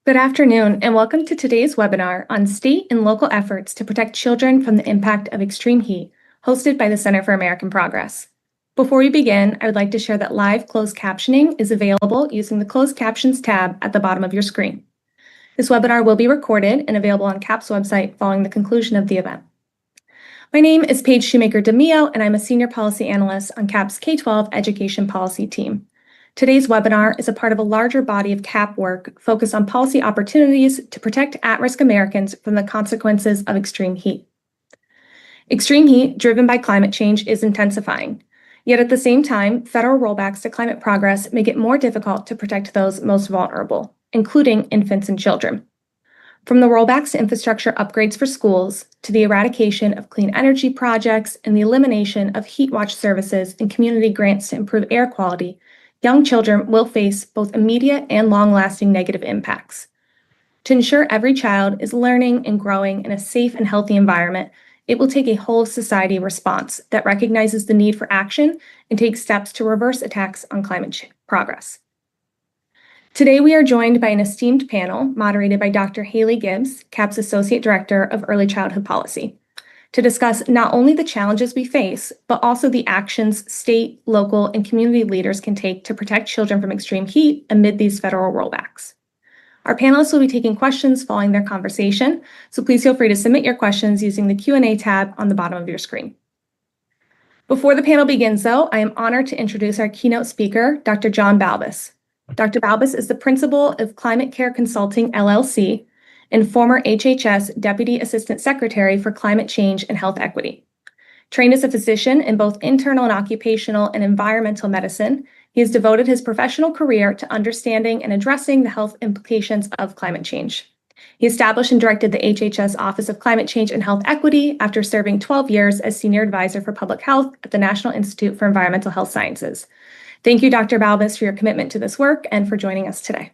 Good afternoon, and welcome to today's webinar on state and local efforts to protect children from the impact of extreme heat, hosted by the Center for American Progress. Before we begin, I would like to share that live closed captioning is available using the Closed Captions tab at the bottom of your screen. This webinar will be recorded and available on CAP's website following the conclusion of the event. My name is Paige Shoemaker-DeMio, and I'm a Senior Policy Analyst on CAP's K-12 Education Policy team. Today's webinar is a part of a larger body of CAP work focused on policy opportunities to protect at-risk Americans from the consequences of extreme heat. Extreme heat driven by climate change is intensifying. Yet at the same time, federal rollbacks to climate progress make it more difficult to protect those most vulnerable, including infants and children. From the rollbacks to infrastructure upgrades for schools, to the eradication of clean energy projects and the elimination of heat watch services and community grants to improve air quality, young children will face both immediate and long-lasting negative impacts. To ensure every child is learning and growing in a safe and healthy environment, it will take a whole-of-society response that recognizes the need for action and takes steps to reverse attacks on climate progress. Today, we are joined by an esteemed panel moderated by Dr. Haley Gibbs, CAP's Associate Director of Early Childhood Policy, to discuss not only the challenges we face, but also the actions state, local, and community leaders can take to protect children from extreme heat amid these federal rollbacks. Our panelists will be taking questions following their conversation, so please feel free to submit your questions using the Q&A tab on the bottom of your screen. Before the panel begins, though, I am honored to introduce our keynote speaker, Dr. John Balbus. Dr. Balbus is the principal of Climate Care Consulting, LLC, and former HHS Deputy Assistant Secretary for Climate Change and Health Equity. Trained as a physician in both internal and occupational and environmental medicine, he has devoted his professional career to understanding and addressing the health implications of climate change. He established and directed the HHS Office of Climate Change and Health Equity after serving 12 years as Senior Advisor for Public Health at the National Institute for Environmental Health Sciences. Thank you, Dr. Balbus, for your commitment to this work and for joining us today.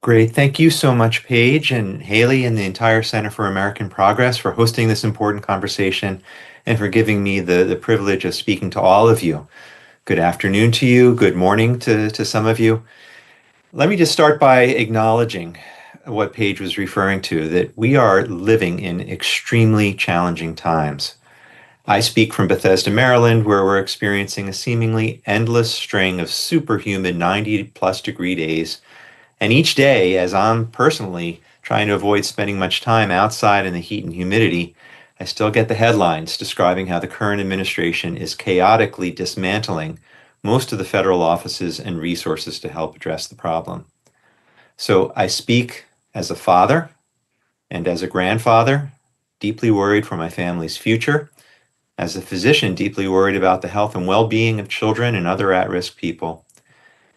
Great. Thank you so much, Paige and Haley and the entire Center for American Progress for hosting this important conversation and for giving me the privilege of speaking to all of you. Good afternoon to you. Good morning to some of you. Let me just start by acknowledging what Paige was referring to, that we are living in extremely challenging times. I speak from Bethesda, Maryland, where we're experiencing a seemingly endless string of superhuman 90-plus degree days. And each day, as I'm personally trying to avoid spending much time outside in the heat and humidity, I still get the headlines describing how the current administration is chaotically dismantling most of the federal offices and resources to help address the problem. So I speak as a father and as a grandfather, deeply worried for my family's future, as a physician, deeply worried about the health and well-being of children and other at-risk people,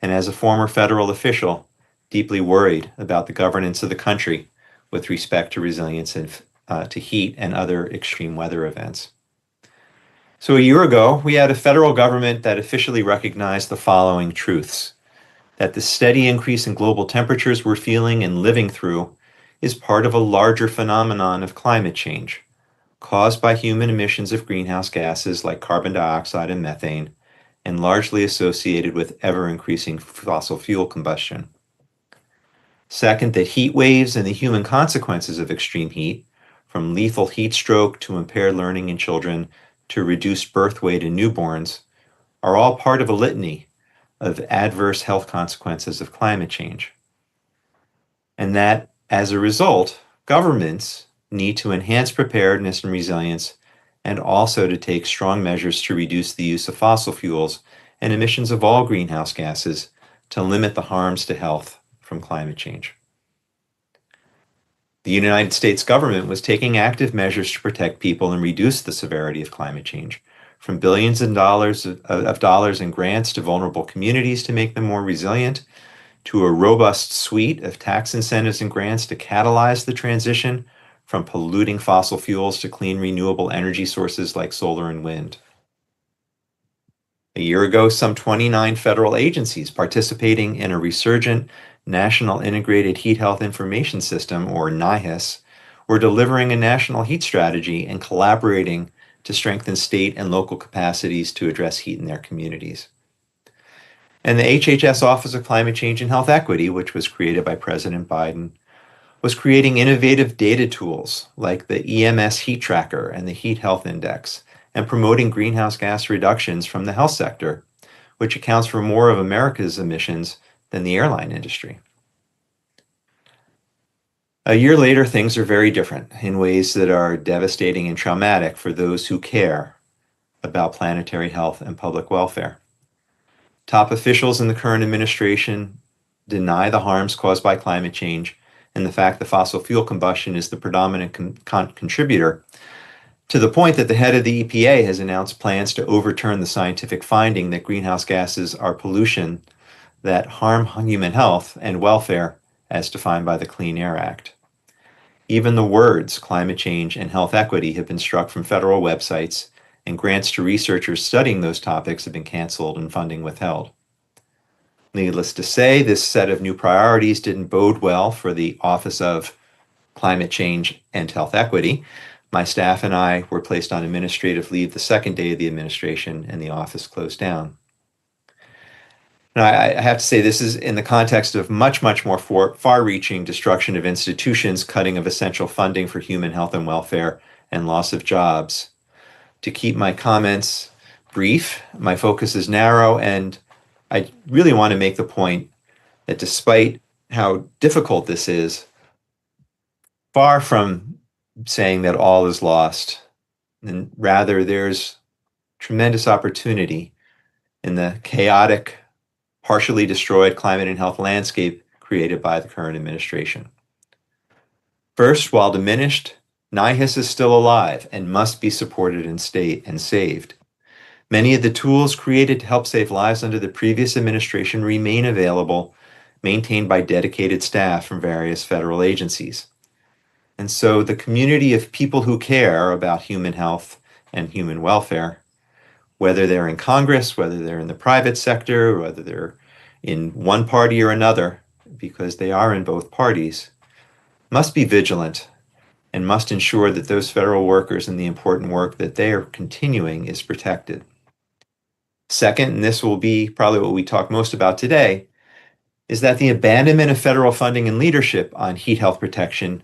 and as a former federal official, deeply worried about the governance of the country with respect to resilience to heat and other extreme weather events. So a year ago, we had a federal government that officially recognized the following truths: that the steady increase in global temperatures we're feeling and living through is part of a larger phenomenon of climate change, caused by human emissions of greenhouse gases like carbon dioxide and methane, and largely associated with ever-increasing fossil fuel combustion. Second, that heat waves and the human consequences of extreme heat, from lethal heat stroke to impaired learning in children to reduced birth weight in newborns, are all part of a litany of adverse health consequences of climate change. And that, as a result, governments need to enhance preparedness and resilience, and also to take strong measures to reduce the use of fossil fuels and emissions of all greenhouse gases to limit the harms to health from climate change. The United States government was taking active measures to protect people and reduce the severity of climate change, from billions of dollars in grants to vulnerable communities to make them more resilient, to a robust suite of tax incentives and grants to catalyze the transition from polluting fossil fuels to clean renewable energy sources like solar and wind. A year ago, some 29 federal agencies participating in a resurgent National Integrated Heat Health Information System, or NIHIS, were delivering a national heat strategy and collaborating to strengthen state and local capacities to address heat in their communities. And the HHS Office of Climate Change and Health Equity, which was created by President Biden, was creating innovative data tools like the EMS Heat Tracker and the Heat Health Index, and promoting greenhouse gas reductions from the health sector, which accounts for more of America's emissions than the airline industry. A year later, things are very different in ways that are devastating and traumatic for those who care about planetary health and public welfare. Top officials in the current administration deny the harms caused by climate change and the fact that fossil fuel combustion is the predominant contributor, to the point that the head of the EPA has announced plans to overturn the scientific finding that greenhouse gases are pollution that harm human health and welfare as defined by the Clean Air Act. Even the words climate change and health equity have been struck from federal websites, and grants to researchers studying those topics have been canceled and funding withheld. Needless to say, this set of new priorities didn't bode well for the Office of Climate Change and Health Equity. My staff and I were placed on administrative leave the second day of the administration, and the office closed down. Now, I have to say, this is in the context of much more far-reaching destruction of institutions, cutting of essential funding for human health and welfare, and loss of jobs. To keep my comments brief, my focus is narrow, and I really want to make the point that despite how difficult this is, far from saying that all is lost, and rather there's tremendous opportunity in the chaotic, partially destroyed climate and health landscape created by the current administration. First, while diminished, NIHIS is still alive and must be supported and saved. Many of the tools created to help save lives under the previous administration remain available, maintained by dedicated staff from various federal agencies. And so the community of people who care about human health and human welfare, whether they're in Congress, whether they're in the private sector, whether they're in one party or another, because they are in both parties, must be vigilant and must ensure that those federal workers and the important work that they are continuing is protected. Second, and this will be probably what we talk most about today, is that the abandonment of federal funding and leadership on heat health protection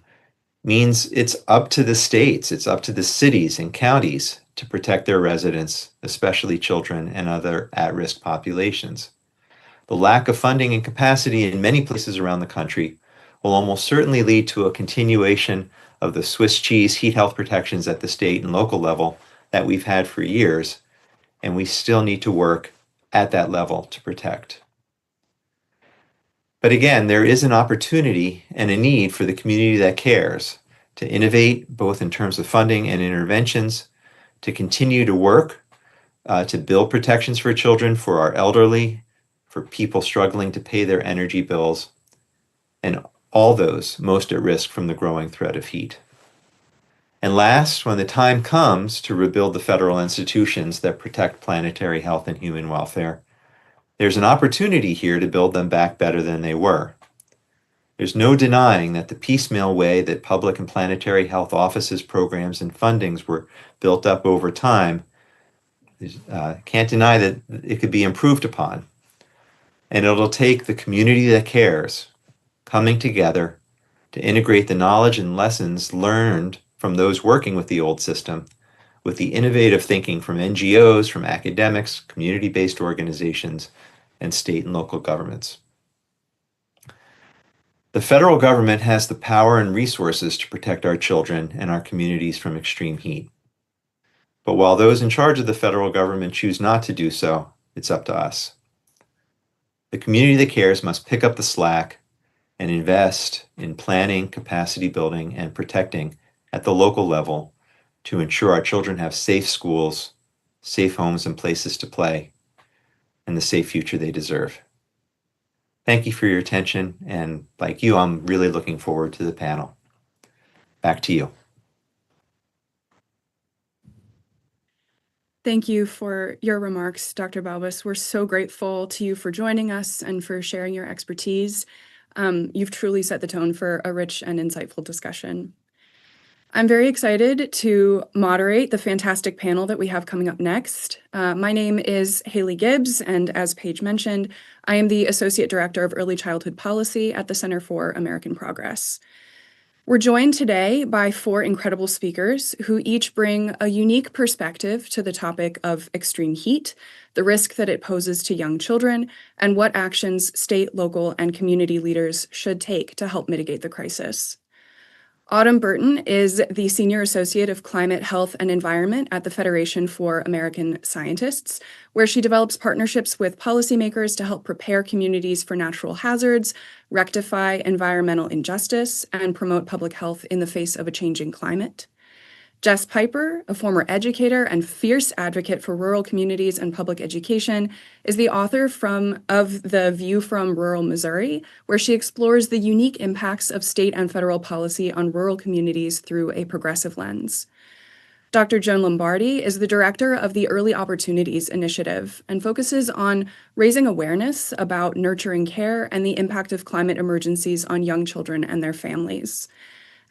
means it's up to the states, it's up to the cities and counties to protect their residents, especially children and other at-risk populations. The lack of funding and capacity in many places around the country will almost certainly lead to a continuation of the Swiss cheese heat health protections at the state and local level that we've had for years, and we still need to work at that level to protect. But again, there is an opportunity and a need for the community that cares to innovate both in terms of funding and interventions, to continue to work to build protections for children, for our elderly, for people struggling to pay their energy bills, and all those most at risk from the growing threat of heat. And last, when the time comes to rebuild the federal institutions that protect planetary health and human welfare, there's an opportunity here to build them back better than they were. There's no denying that the piecemeal way that public and planetary health offices, programs, and fundings were built up over time, can't deny that it could be improved upon. And it'll take the community that cares coming together to integrate the knowledge and lessons learned from those working with the old system with the innovative thinking from NGOs, from academics, community-based organizations, and state and local governments. The federal government has the power and resources to protect our children and our communities from extreme heat. But while those in charge of the federal government choose not to do so, it's up to us. The community that cares must pick up the slack and invest in planning, capacity building, and protecting at the local level to ensure our children have safe schools, safe homes and places to play, and the safe future they deserve. Thank you for your attention, and like you, I'm really looking forward to the panel. Back to you. Thank you for your remarks, Dr. Balbus. We're so grateful to you for joining us and for sharing your expertise. You've truly set the tone for a rich and insightful discussion. I'm very excited to moderate the fantastic panel that we have coming up next. My name is Haley Gibbs, and as Paige mentioned, I am the Associate Director of Early Childhood Policy at the Center for American Progress. We're joined today by 4 incredible speakers who each bring a unique perspective to the topic of extreme heat, the risk that it poses to young children, and what actions state, local, and community leaders should take to help mitigate the crisis. Autumn Burton is the Senior Associate of Climate, Health, and Environment at the Federation for American Scientists, where she develops partnerships with policymakers to help prepare communities for natural hazards, rectify environmental injustice, and promote public health in the face of a changing climate. Jess Piper, a former educator and fierce advocate for rural communities and public education, is the author of The View from Rural Missouri, where she explores the unique impacts of state and federal policy on rural communities through a progressive lens. Dr. Joan Lombardi is the director of the Early Opportunities Initiative and focuses on raising awareness about nurturing care and the impact of climate emergencies on young children and their families.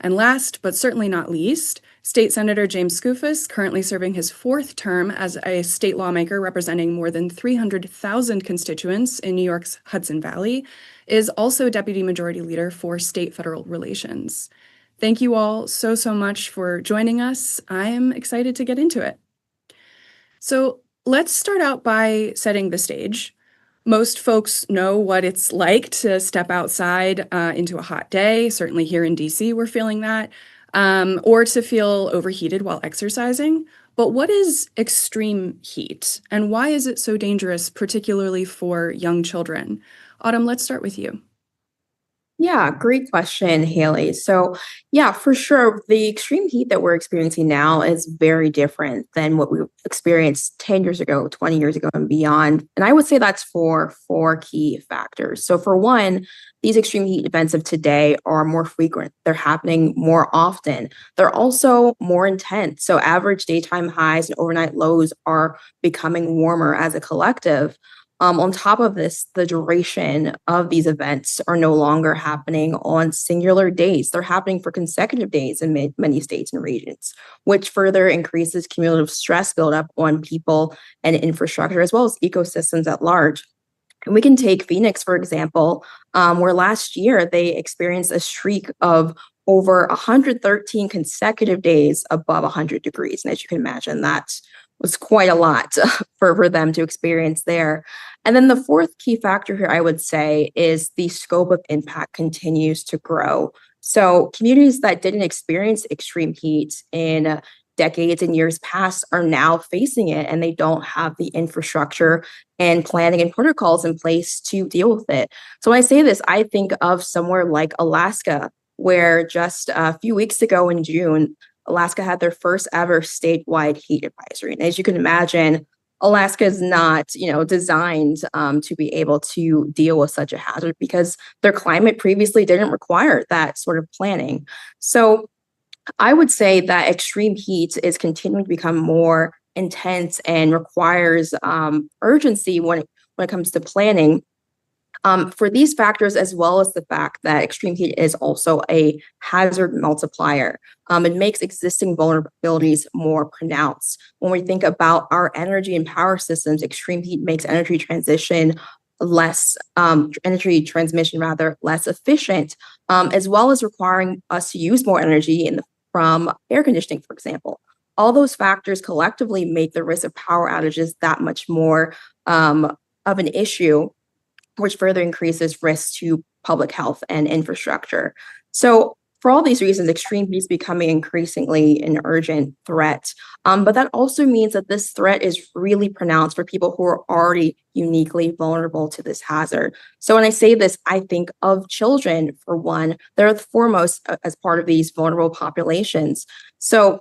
And last, but certainly not least, State Senator James Skoufis, currently serving his 4th term as a state lawmaker representing more than 300,000 constituents in New York's Hudson Valley, is also Deputy Majority Leader for State-Federal Relations. Thank you all so much for joining us. I am excited to get into it. So let's start out by setting the stage. Most folks know what it's like to step outside into a hot day. Certainly here in DC, we're feeling that, or to feel overheated while exercising. But what is extreme heat, and why is it so dangerous, particularly for young children? Autumn, let's start with you. Yeah, great question, Haley. So, yeah, for sure, the extreme heat that we're experiencing now is very different than what we experienced 10 years ago, 20 years ago, and beyond. And I would say that's for 4 key factors. So, for one, these extreme heat events of today are more frequent. They're happening more often. They're also more intense. So, average daytime highs and overnight lows are becoming warmer as a collective. On top of this, the duration of these events are no longer happening on singular days. They're happening for consecutive days in many states and regions, which further increases cumulative stress buildup on people and infrastructure, as well as ecosystems at large. And we can take Phoenix, for example, where last year they experienced a streak of over 113 consecutive days above 100 degrees. And as you can imagine, that was quite a lot for them to experience there. And then the 4th key factor here, I would say, is the scope of impact continues to grow. So communities that didn't experience extreme heat in decades and years past are now facing it, and they don't have the infrastructure and planning and protocols in place to deal with it. So when I say this, I think of somewhere like Alaska, where just a few weeks ago in June, Alaska had their first ever statewide heat advisory. And as you can imagine, Alaska is not, designed to be able to deal with such a hazard because their climate previously didn't require that sort of planning. So I would say that extreme heat is continuing to become more intense and requires urgency when it comes to planning. For these factors, as well as the fact that extreme heat is also a hazard multiplier, it makes existing vulnerabilities more pronounced. When we think about our energy and power systems, extreme heat makes energy transmission less efficient, as well as requiring us to use more energy from air conditioning, for example. All those factors collectively make the risk of power outages that much more of an issue, which further increases risk to public health and infrastructure. So for all these reasons, extreme heat is becoming increasingly an urgent threat. But that also means that this threat is really pronounced for people who are already uniquely vulnerable to this hazard. So when I say this, I think of children, for one. They're the foremost as part of these vulnerable populations. So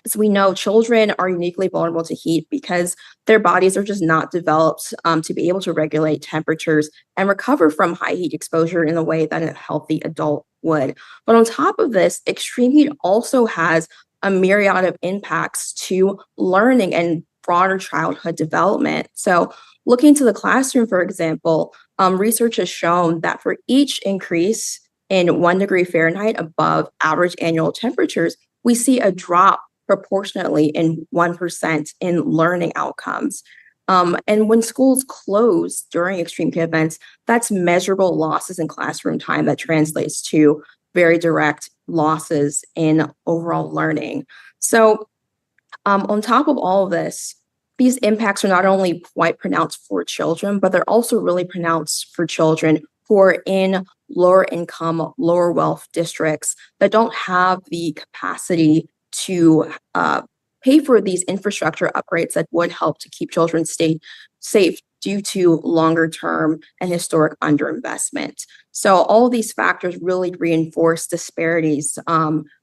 as we know, children are uniquely vulnerable to heat because their bodies are just not developed to be able to regulate temperatures and recover from high heat exposure in the way that a healthy adult would. But on top of this, extreme heat also has a myriad of impacts to learning and broader childhood development. So looking to the classroom, for example, research has shown that for each increase in 1 degree Fahrenheit above average annual temperatures, we see a drop proportionately in 1% in learning outcomes. And when schools close during extreme heat events, that's measurable losses in classroom time that translates to very direct losses in overall learning. So, on top of all of this, these impacts are not only quite pronounced for children, but they're also really pronounced for children who are in lower income, lower wealth districts that don't have the capacity to pay for these infrastructure upgrades that would help to keep children stay safe due to longer term and historic underinvestment. So all of these factors really reinforce disparities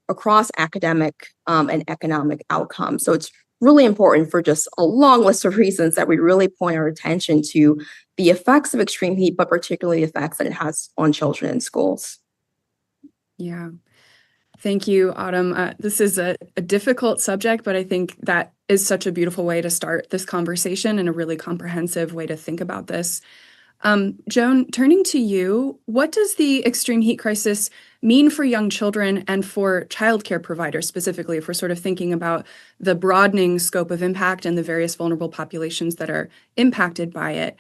across academic and economic outcomes. So it's really important for just a long list of reasons that we really point our attention to the effects of extreme heat, but particularly the effects that it has on children in schools. Yeah. Thank you, Autumn. This is a difficult subject, but I think that is such a beautiful way to start this conversation and a really comprehensive way to think about this. Joan, turning to you, what does the extreme heat crisis mean for young children and for childcare providers specifically, if we're sort of thinking about the broadening scope of impact and the various vulnerable populations that are impacted by it?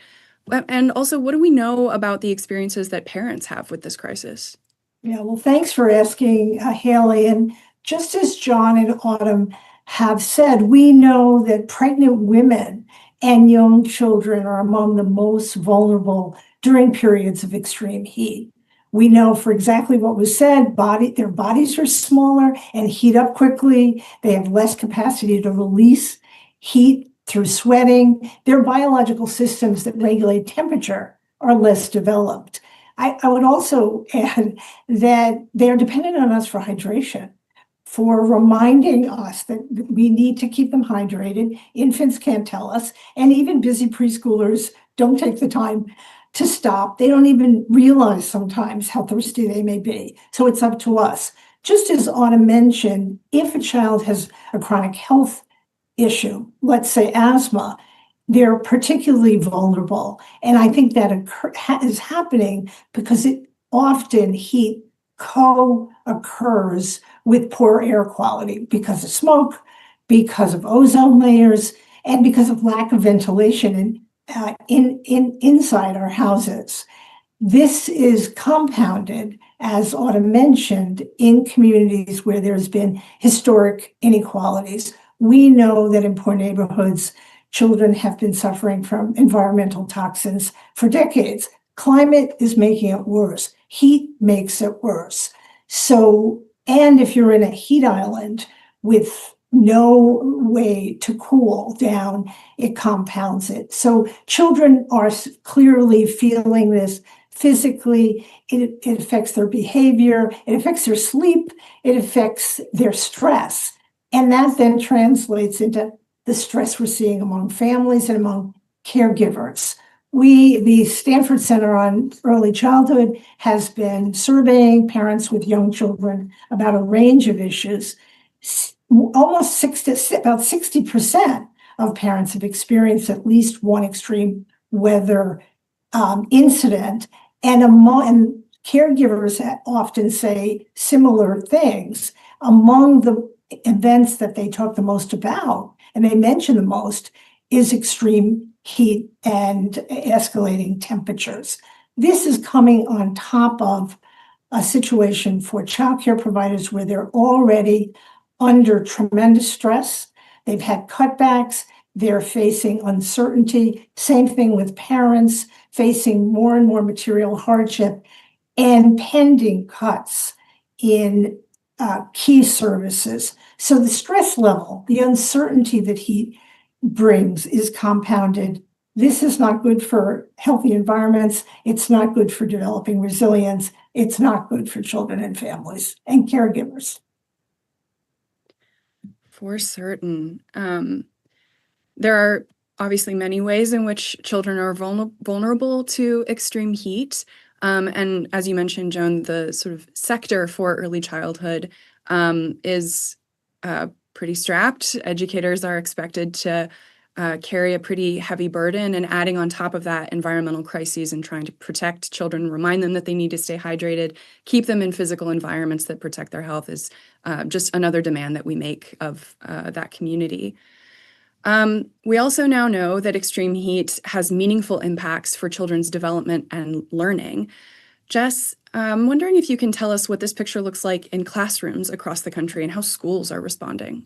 And also, what do we know about the experiences that parents have with this crisis? Yeah, well, thanks for asking, Haley. And just as John and Autumn have said, we know that pregnant women and young children are among the most vulnerable during periods of extreme heat. We know for exactly what was said, their bodies are smaller and heat up quickly. They have less capacity to release heat through sweating. Their biological systems that regulate temperature are less developed. I would also add that they are dependent on us for hydration, for reminding us that we need to keep them hydrated. Infants can't tell us, and even busy preschoolers don't take the time to stop. They don't even realize sometimes how thirsty they may be. So it's up to us. Just as Autumn mentioned, if a child has a chronic health issue, let's say asthma, they're particularly vulnerable. And I think that is happening because it often heat co-occurs with poor air quality because of smoke, because of ozone layers, and because of lack of ventilation inside our houses. This is compounded, as Autumn mentioned, in communities where there's been historic inequalities. We know that in poor neighborhoods, children have been suffering from environmental toxins for decades. Climate is making it worse. Heat makes it worse. So, and if you're in a heat island with no way to cool down, it compounds it. So children are clearly feeling this physically. It affects their behavior. It affects their sleep. It affects their stress. And that then translates into the stress we're seeing among families and among caregivers. The Stanford Center on Early Childhood has been surveying parents with young children about a range of issues. About 60% of parents have experienced at least one extreme weather incident, and caregivers often say similar things. Among the events that they talk the most about, and they mention the most, is extreme heat and escalating temperatures. This is coming on top of a situation for childcare providers where they're already under tremendous stress. They've had cutbacks. They're facing uncertainty. Same thing with parents facing more and more material hardship and pending cuts in key services. So the stress level, the uncertainty that heat brings is compounded. This is not good for healthy environments. It's not good for developing resilience. It's not good for children and families and caregivers. For certain. There are obviously many ways in which children are vulnerable to extreme heat. And as you mentioned, Joan, the sort of sector for early childhood is pretty strapped. Educators are expected to carry a pretty heavy burden, and adding on top of that environmental crises and trying to protect children, remind them that they need to stay hydrated, keep them in physical environments that protect their health is just another demand that we make of that community. We also now know that extreme heat has meaningful impacts for children's development and learning. Jess, I'm wondering if you can tell us what this picture looks like in classrooms across the country and how schools are responding.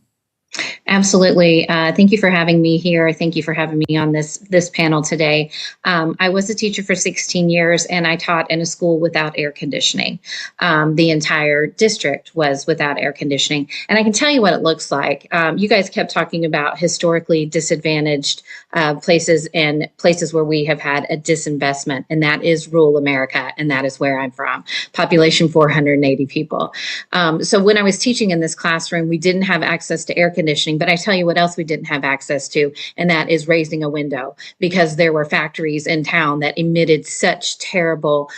Absolutely. Thank you for having me here. Thank you for having me on this panel today. I was a teacher for 16 years, and I taught in a school without air conditioning. The entire district was without air conditioning. And I can tell you what it looks like. You guys kept talking about historically disadvantaged places and places where we have had a disinvestment, and that is rural America, and that is where I'm from. Population 480 people. So when I was teaching in this classroom, we didn't have access to air conditioning, but I tell you what else we didn't have access to, and that is raising a window, because there were factories in town that emitted such terrible,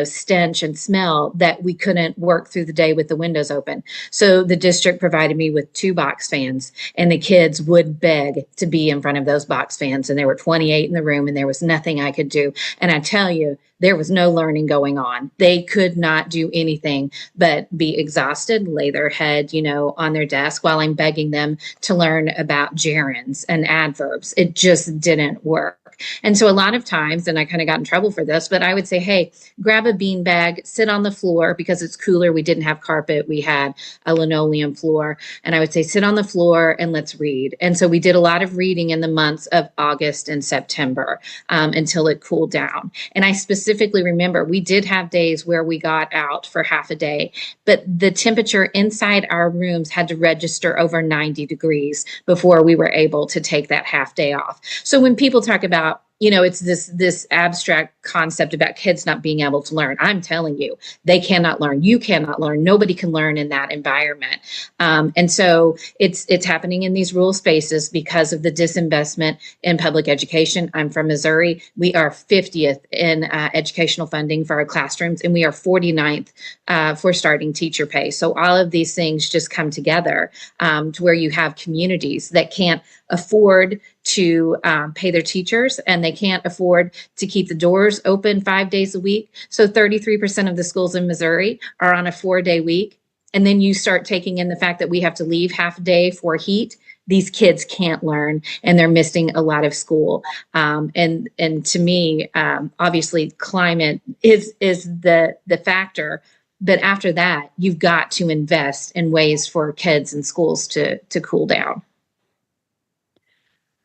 stench and smell that we couldn't work through the day with the windows open. So the district provided me with 2 box fans, and the kids would beg to be in front of those box fans. And there were 28 in the room, and there was nothing I could do. And I tell you, there was no learning going on. They could not do anything but be exhausted, lay their head, on their desk while I'm begging them to learn about gerunds and adverbs. It just didn't work. And so a lot of times, and I kind of got in trouble for this, but I would say, hey, grab a bean bag, sit on the floor because it's cooler. We didn't have carpet. We had a linoleum floor. And I would say, sit on the floor and let's read. And so we did a lot of reading in the months of August and September until it cooled down. And I specifically remember we did have days where we got out for half a day, but the temperature inside our rooms had to register over 90 degrees before we were able to take that half day off. So when people talk about, it's this abstract concept about kids not being able to learn. I'm telling you, they cannot learn. You cannot learn. Nobody can learn in that environment. And so it's happening in these rural spaces because of the disinvestment in public education. I'm from Missouri. We are 50th in educational funding for our classrooms, and we are 49th for starting teacher pay. So all of these things just come together to where you have communities that can't afford to pay their teachers, and they can't afford to keep the doors open 5 days a week. So 33% of the schools in Missouri are on a 4-day week. And then you start taking in the fact that we have to leave half a day for heat. These kids can't learn, and they're missing a lot of school. And to me, obviously, climate is the factor. But after that, you've got to invest in ways for kids and schools to cool down.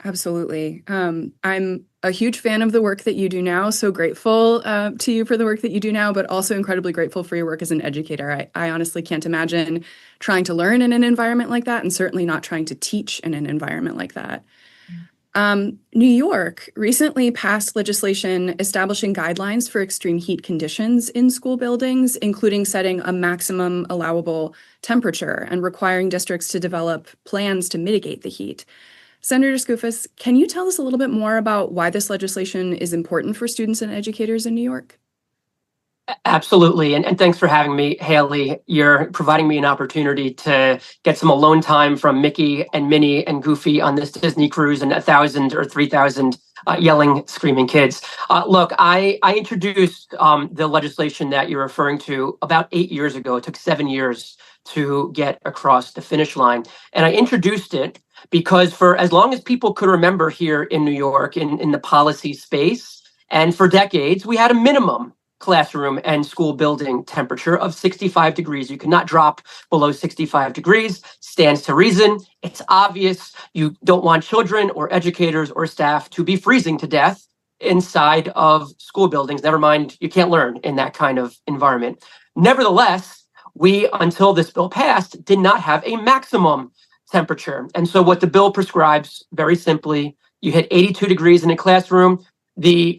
Absolutely. I'm a huge fan of the work that you do now. So grateful to you for the work that you do now, but also incredibly grateful for your work as an educator. I honestly can't imagine trying to learn in an environment like that, and certainly not trying to teach in an environment like that. New York recently passed legislation establishing guidelines for extreme heat conditions in school buildings, including setting a maximum allowable temperature and requiring districts to develop plans to mitigate the heat. Senator Skoufis, can you tell us a little bit more about why this legislation is important for students and educators in New York? Absolutely. And thanks for having me, Haley. You're providing me an opportunity to get some alone time from Mickey and Minnie and Goofy on this Disney cruise and 1,000 or 3,000 yelling, screaming kids. Look, I introduced the legislation that you're referring to about 8 years ago. It took 7 years to get across the finish line. And I introduced it because for as long as people could remember here in New York, in the policy space, and for decades, we had a minimum classroom and school building temperature of 65 degrees. You cannot drop below 65 degrees. Stands to reason. It's obvious you don't want children or educators or staff to be freezing to death inside of school buildings. Never mind, you can't learn in that kind of environment. Nevertheless, we, until this bill passed, did not have a maximum temperature. And so what the bill prescribes, very simply, you hit 82 degrees in a classroom, the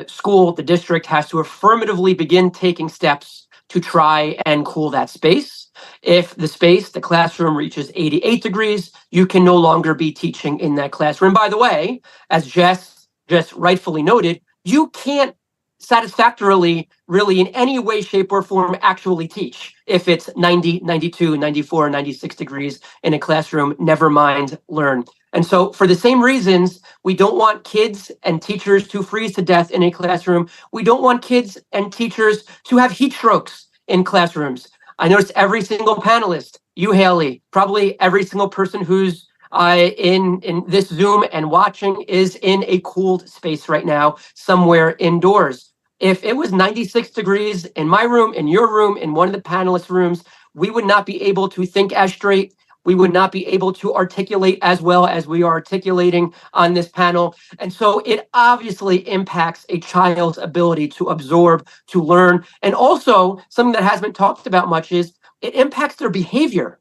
school, the district has to affirmatively begin taking steps to try and cool that space. If the classroom reaches 88 degrees, you can no longer be teaching in that classroom. By the way, as Jess just rightfully noted, you can't satisfactorily, really in any way, shape, or form actually teach if it's 90, 92, 94, 96 degrees in a classroom, never mind learn. And so for the same reasons, we don't want kids and teachers to freeze to death in a classroom. We don't want kids and teachers to have heat strokes in classrooms. I noticed every single panelist, you, Haley, probably every single person who's in this Zoom and watching is in a cooled space right now, somewhere indoors. If it was 96 degrees in my room, in your room, in one of the panelist rooms, we would not be able to think as straight. We would not be able to articulate as well as we are articulating on this panel. And so it obviously impacts a child's ability to absorb, to learn. And also, something that hasn't been talked about much is it impacts their behavior.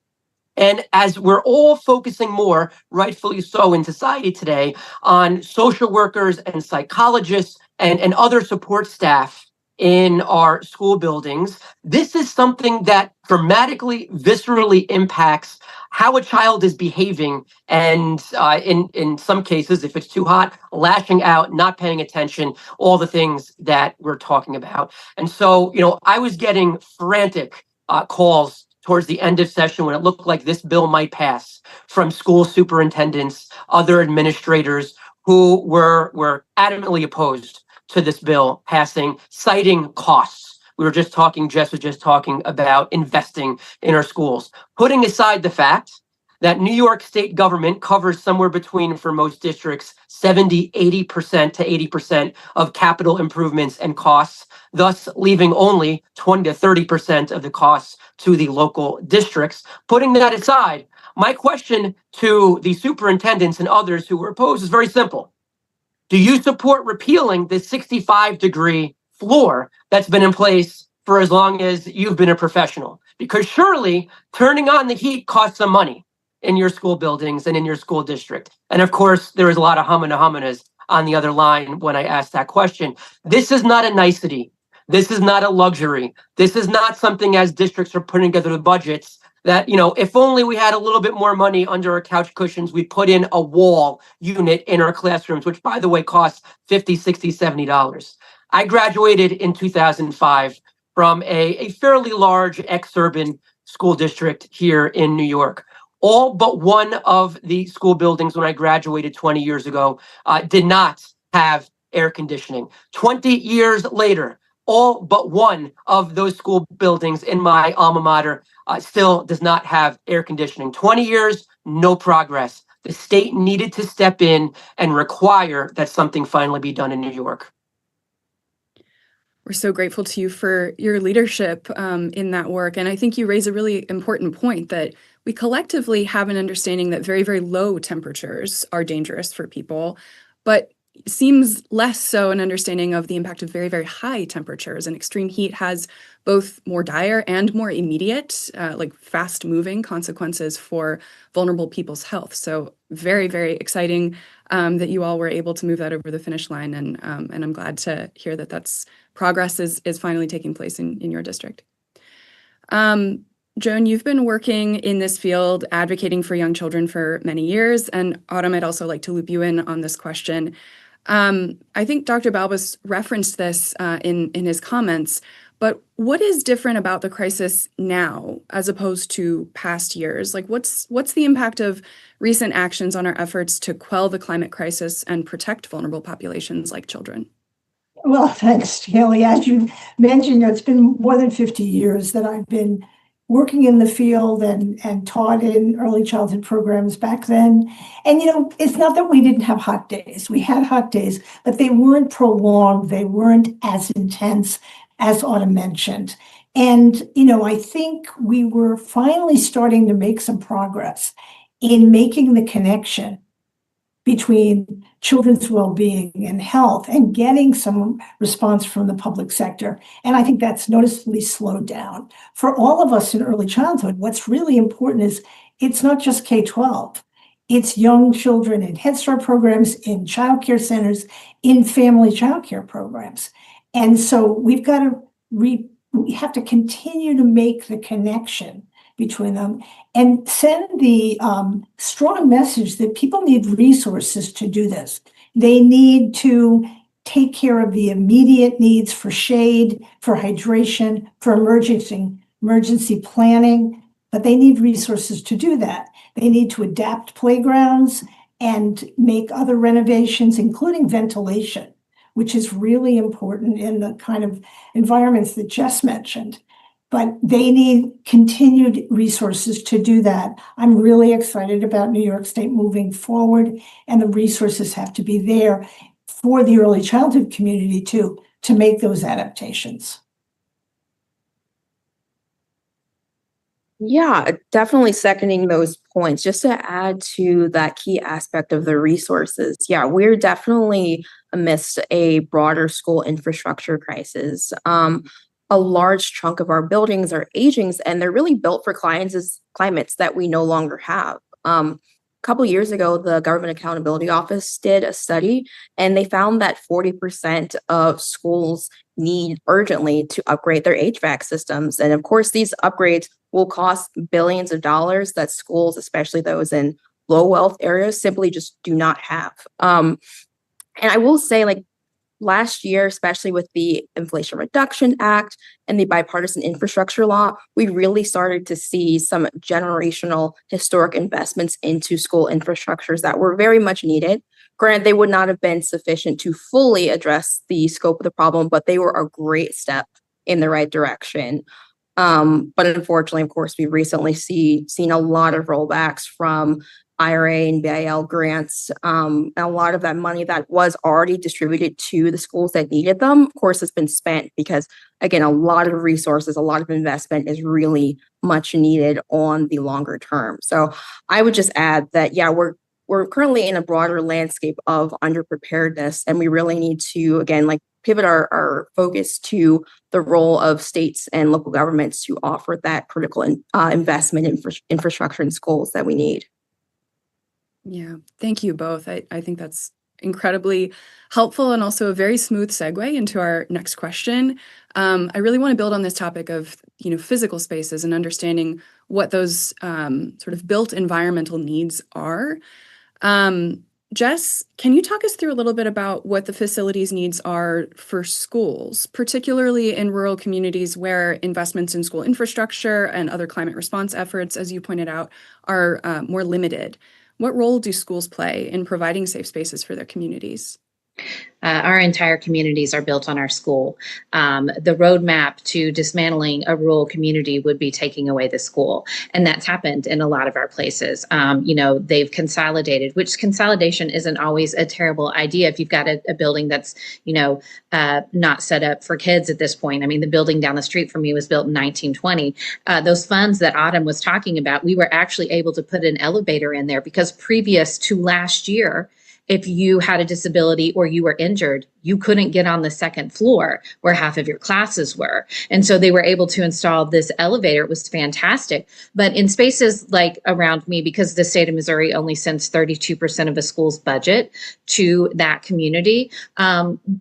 And as we're all focusing more, rightfully so, in society today on social workers and psychologists and other support staff in our school buildings, this is something that dramatically, viscerally impacts how a child is behaving. And in some cases, if it's too hot, lashing out, not paying attention, all the things that we're talking about. And so, I was getting frantic calls towards the end of session when it looked like this bill might pass from school superintendents, other administrators who were adamantly opposed to this bill passing, citing costs. Jess was just talking about investing in our schools, putting aside the fact that New York state government covers somewhere between, for most districts, 80% to 80% of capital improvements and costs, thus leaving only 20 to 30% of the costs to the local districts. Putting that aside, my question to the superintendents and others who were opposed is very simple. Do you support repealing the 65-degree floor that's been in place for as long as you've been a professional? Because surely turning on the heat costs some money in your school buildings and in your school district. And of course, there was a lot of humming on the other line when I asked that question. This is not a nicety. This is not a luxury. This is not something, as districts are putting together the budgets, that, if only we had a little bit more money under our couch cushions, we put in a wall unit in our classrooms, which, by the way, costs $50, $60, $70. I graduated in 2005 from a fairly large ex-urban school district here in New York. All but one of the school buildings when I graduated 20 years ago did not have air conditioning. 20 years later, all but one of those school buildings in my alma mater still does not have air conditioning. 20 years, no progress. The state needed to step in and require that something finally be done in New York. We're so grateful to you for your leadership in that work. And I think you raise a really important point that we collectively have an understanding that very, very low temperatures are dangerous for people, but seems less so an understanding of the impact of very, very high temperatures. And extreme heat has both more dire and more immediate, like fast-moving consequences for vulnerable people's health. So very, very exciting that you all were able to move that over the finish line. And I'm glad to hear that that's progress is finally taking place in your district. Joan, you've been working in this field, advocating for young children for many years. And Autumn, I'd also like to loop you in on this question. I think Dr. Balbus referenced this in his comments, but what is different about the crisis now as opposed to past years? Like, what's the impact of recent actions on our efforts to quell the climate crisis and protect vulnerable populations like children? Well, thanks, Haley. As you mentioned, it's been more than 50 years that I've been working in the field and taught in early childhood programs back then. And, it's not that we didn't have hot days. We had hot days, but they weren't prolonged. They weren't as intense as Autumn mentioned. And, I think we were finally starting to make some progress in making the connection between children's well-being and health and getting some response from the public sector. And I think that's noticeably slowed down. For all of us in early childhood, what's really important is it's not just K-12. It's young children in Head Start programs, in childcare centers, in family childcare programs. And so we have to continue to make the connection between them and send the strong message that people need resources to do this. They need to take care of the immediate needs for shade, for hydration, for emergency planning, but they need resources to do that. They need to adapt playgrounds and make other renovations, including ventilation, which is really important in the kind of environments that Jess mentioned. But they need continued resources to do that. I'm really excited about New York State moving forward, and the resources have to be there for the early childhood community too, to make those adaptations. Yeah, definitely seconding those points. Just to add to that key aspect of the resources, yeah, we're definitely amidst a broader school infrastructure crisis. A large chunk of our buildings are aging, and they're really built for climates that we no longer have. A couple years ago, the Government Accountability Office did a study, and they found that 40% of schools need urgently to upgrade their HVAC systems. And of course, these upgrades will cost billions of dollars that schools, especially those in low wealth areas, simply just do not have. And I will say, like, last year, especially with the Inflation Reduction Act and the bipartisan infrastructure law, we really started to see some generational historic investments into school infrastructures that were very much needed. Granted, they would not have been sufficient to fully address the scope of the problem, but they were a great step in the right direction. But unfortunately, of course, we recently seen a lot of rollbacks from IRA and BIL grants. And a lot of that money that was already distributed to the schools that needed them, of course, has been spent because, again, a lot of resources, a lot of investment is really much needed on the longer term. So I would just add that, yeah, we're currently in a broader landscape of underpreparedness, and we really need to, again, like, pivot our focus to the role of states and local governments to offer that critical investment in infrastructure in schools that we need. Yeah, thank you both. I think that's incredibly helpful and also a very smooth segue into our next question. I really want to build on this topic of, physical spaces and understanding what those sort of built environmental needs are. Jess, can you talk us through a little bit about what the facilities needs are for schools, particularly in rural communities where investments in school infrastructure and other climate response efforts, as you pointed out, are more limited? What role do schools play in providing safe spaces for their communities? Our entire communities are built on our school. The roadmap to dismantling a rural community would be taking away the school. And that's happened in a lot of our places. They've consolidated, which consolidation isn't always a terrible idea if you've got a building that's, not set up for kids at this point. I mean, the building down the street from me was built in 1920. Those funds that Autumn was talking about, we were actually able to put an elevator in there because previous to last year, if you had a disability or you were injured, you couldn't get on the second floor where half of your classes were. And so they were able to install this elevator. It was fantastic. But in spaces like around me, because the state of Missouri only sends 32% of a school's budget to that community,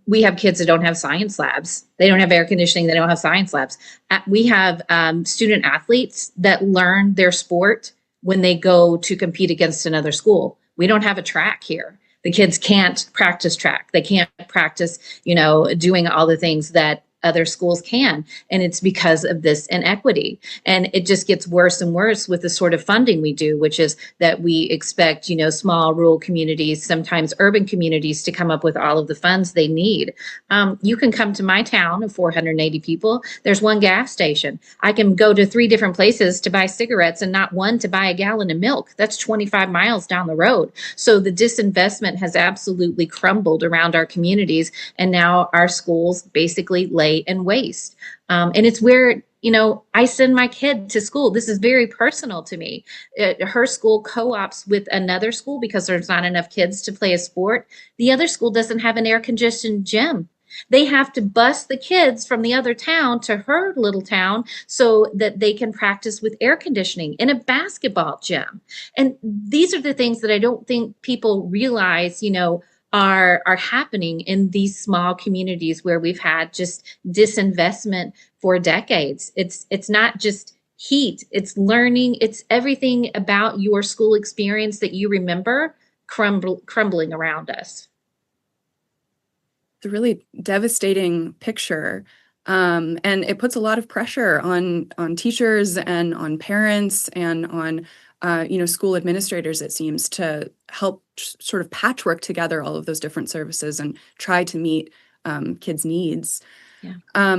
we have kids that don't have science labs. They don't have air conditioning. They don't have science labs. We have student athletes that learn their sport when they go to compete against another school. We don't have a track here. The kids can't practice track. They can't practice, doing all the things that other schools can. And it's because of this inequity. And it just gets worse and worse with the sort of funding we do, which is that we expect, small rural communities, sometimes urban communities, to come up with all of the funds they need. You can come to my town of 480 people. There's one gas station. I can go to 3 different places to buy cigarettes and not one to buy a gallon of milk. That's 25 miles down the road. So the disinvestment has absolutely crumbled around our communities. And now our schools basically lay and waste. And it's where, I send my kid to school. This is very personal to me. Her school co-ops with another school because there's not enough kids to play a sport. The other school doesn't have an air-conditioned gym. They have to bus the kids from the other town to her little town so that they can practice with air conditioning in a basketball gym. And these are the things that I don't think people realize, are happening in these small communities where we've had just disinvestment for decades. It's not just heat, it's learning, it's everything about your school experience that you remember crumbling around us. It's a really devastating picture. And it puts a lot of pressure on teachers and on parents and on school administrators, it seems, to help sort of patchwork together all of those different services and try to meet kids' needs. Yeah.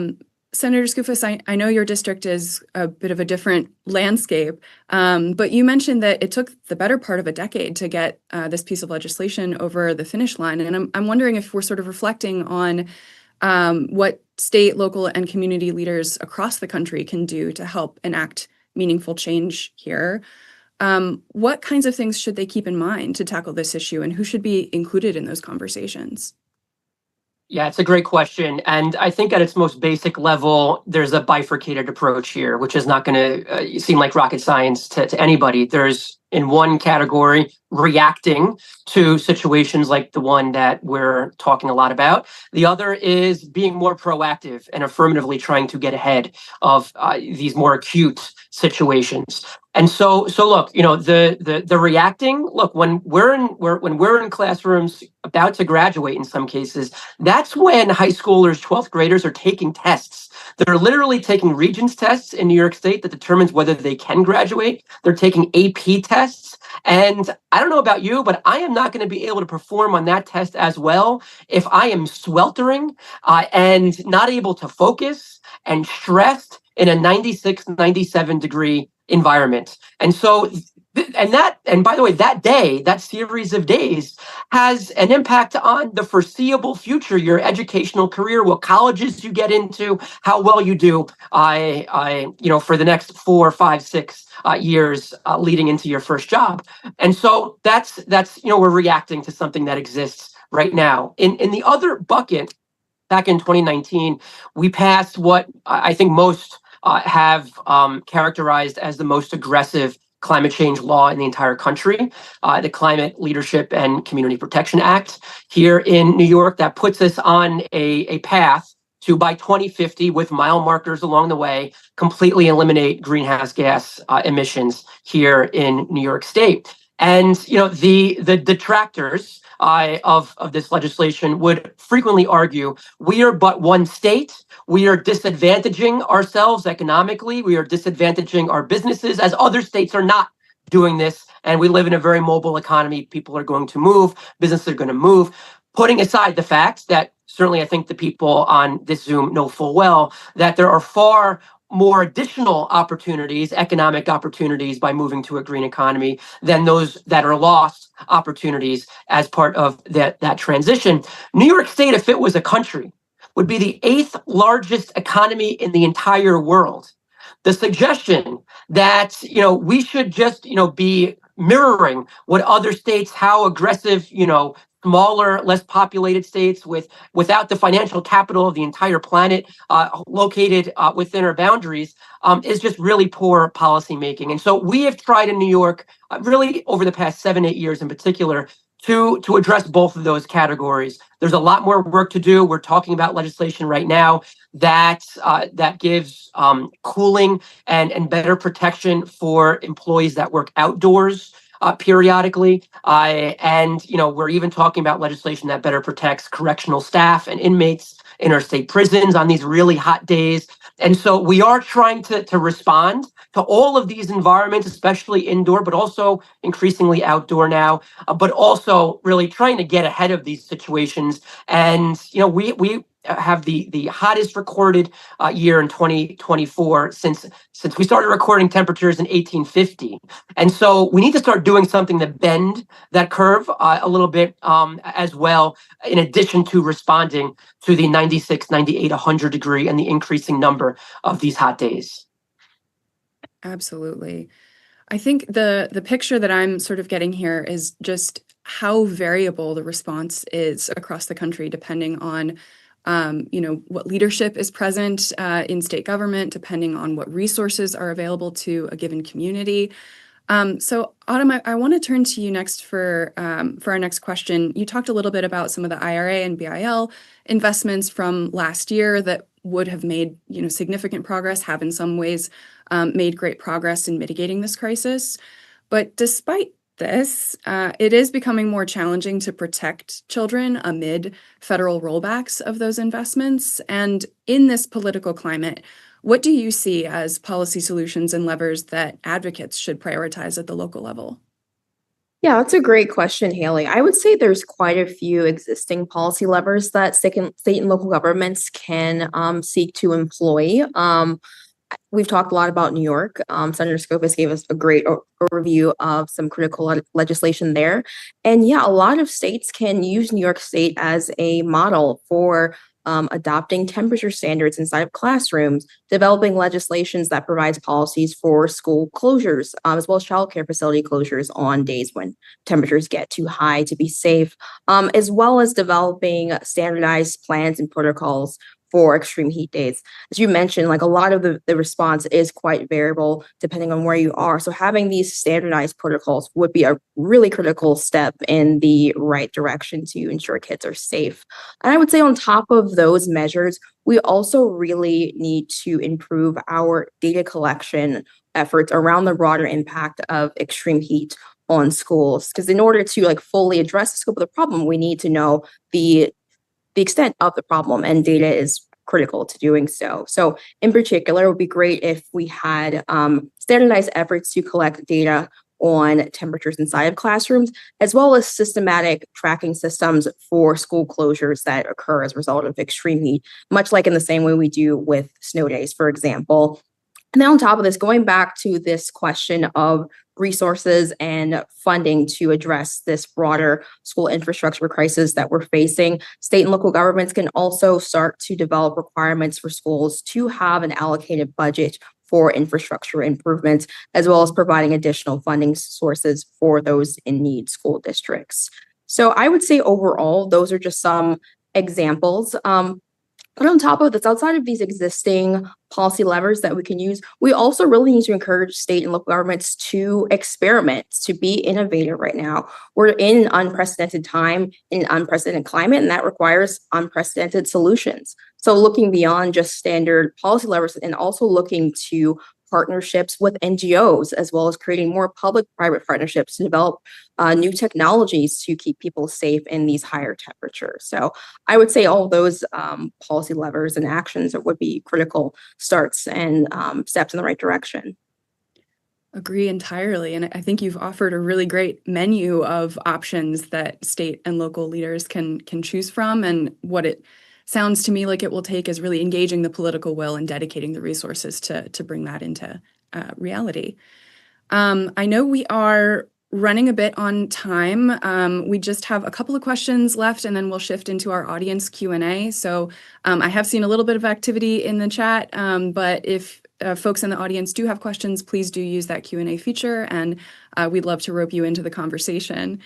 Senator Skoufis, I know your district is a bit of a different landscape, but you mentioned that it took the better part of a decade to get this piece of legislation over the finish line. And I'm wondering if we're sort of reflecting on what state, local, and community leaders across the country can do to help enact meaningful change here. What kinds of things should they keep in mind to tackle this issue, and who should be included in those conversations? Yeah, it's a great question. And I think at its most basic level, there's a bifurcated approach here, which is not going to seem like rocket science to anybody. There's, in one category, reacting to situations like the one that we're talking a lot about. The other is being more proactive and affirmatively trying to get ahead of these more acute situations. And so look, the reacting. Look, when we're in classrooms about to graduate, in some cases, that's when high schoolers, 12th graders, are taking tests. They're literally taking Regents tests in New York State that determines whether they can graduate. They're taking AP tests. And I don't know about you, but I am not going to be able to perform on that test as well if I am sweltering and not able to focus and stressed in a 96, 97 degree environment. And so, and by the way, that day, that series of days has an impact on the foreseeable future, your educational career, what colleges you get into, how well you do, for the next 4, 5, 6 years leading into your first job. And so that's we're reacting to something that exists right now. In the other bucket, back in 2019, we passed what I think most have characterized as the most aggressive climate change law in the entire country, the Climate Leadership and Community Protection Act here in New York, that puts us on a path to, by 2050, with mile markers along the way, completely eliminate greenhouse gas emissions here in New York State. And the detractors of this legislation would frequently argue we are but one state. We are disadvantaging ourselves economically. We are disadvantaging our businesses, as other states are not doing this. And we live in a very mobile economy. People are going to move. Businesses are going to move. Putting aside the fact that certainly I think the people on this Zoom know full well that there are far more additional opportunities, economic opportunities, by moving to a green economy than those that are lost opportunities as part of that transition. New York State, if it was a country, would be the 8th largest economy in the entire world. The suggestion that we should just be mirroring what other states, how aggressive smaller, less populated states without the financial capital of the entire planet located within our boundaries is just really poor policymaking. And so we have tried in New York, really over the past 7, 8 years in particular, to address both of those categories. There's a lot more work to do. We're talking about legislation right now that gives cooling and better protection for employees that work outdoors periodically. And we're even talking about legislation that better protects correctional staff and inmates in our state prisons on these really hot days. And so we are trying to respond to all of these environments, especially indoor, but also increasingly outdoor now, but also really trying to get ahead of these situations. And, we have the hottest recorded year in 2024 since we started recording temperatures in 1850. And so we need to start doing something to bend that curve a little bit as well, in addition to responding to the 96, 98, 100 degree and the increasing number of these hot days. Absolutely. I think the picture that I'm sort of getting here is just how variable the response is across the country, depending on what leadership is present in state government, depending on what resources are available to a given community. So Autumn, I want to turn to you next for our next question. You talked a little bit about some of the IRA and BIL investments from last year that would have made significant progress, have in some ways made great progress in mitigating this crisis. But despite this, it is becoming more challenging to protect children amid federal rollbacks of those investments. And in this political climate, What do you see as policy solutions and levers that advocates should prioritize at the local level? Yeah, that's a great question, Haley. I would say there's quite a few existing policy levers that state and local governments can seek to employ. We've talked a lot about New York. Senator Scopus gave us a great overview of some critical legislation there. And yeah, a lot of states can use New York State as a model for adopting temperature standards inside of classrooms, developing legislations that provides policies for school closures, as well as childcare facility closures on days when temperatures get too high to be safe, as well as developing standardized plans and protocols for extreme heat days. As you mentioned, like a lot of the response is quite variable depending on where you are. So having these standardized protocols would be a really critical step in the right direction to ensure kids are safe. And I would say on top of those measures, we also really need to improve our data collection efforts around the broader impact of extreme heat on schools. Because in order to like fully address the scope of the problem, we need to know the extent of the problem, and data is critical to doing so. So in particular, it would be great if we had standardized efforts to collect data on temperatures inside of classrooms, as well as systematic tracking systems for school closures that occur as a result of extreme heat, much like in the same way we do with snow days, for example. And then on top of this, going back to this question of resources and funding to address this broader school infrastructure crisis that we're facing, state and local governments can also start to develop requirements for schools to have an allocated budget for infrastructure improvements, as well as providing additional funding sources for those in need school districts. So I would say overall, those are just some examples. But on top of this, outside of these existing policy levers that we can use, we also really need to encourage state and local governments to experiment, to be innovative right now. We're in an unprecedented time, in an unprecedented climate, and that requires unprecedented solutions. So looking beyond just standard policy levers and also looking to partnerships with NGOs, as well as creating more public-private partnerships to develop new technologies to keep people safe in these higher temperatures. So I would say all those policy levers and actions would be critical starts and steps in the right direction. Agree entirely. And I think you've offered a really great menu of options that state and local leaders can choose from. And what it sounds to me like it will take is really engaging the political will and dedicating the resources to bring that into reality. I know we are running a bit on time. We just have a couple of questions left, and then we'll shift into our audience Q&A. So I have seen a little bit of activity in the chat, but if folks in the audience do have questions, please do use that Q&A feature, and we'd love to rope you into the conversation.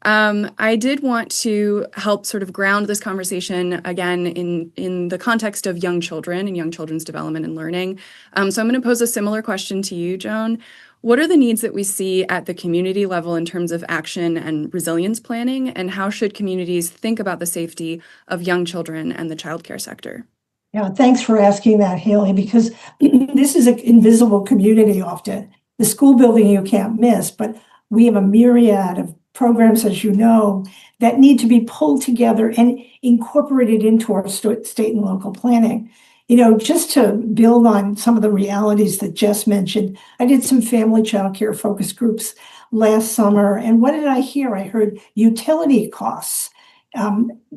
I did want to help sort of ground this conversation again in the context of young children and young children's development and learning. So I'm going to pose a similar question to you, Joan. What are the needs that we see at the community level in terms of action and resilience planning, and how should communities think about the safety of young children and the childcare sector? Yeah, thanks for asking that, Haley, because this is an invisible community often. The school building you can't miss, but we have a myriad of programs, as you know, that need to be pulled together and incorporated into our state and local planning. You know, just to build on some of the realities that Jess mentioned, I did some family childcare focus groups last summer. And what did I hear? I heard utility costs.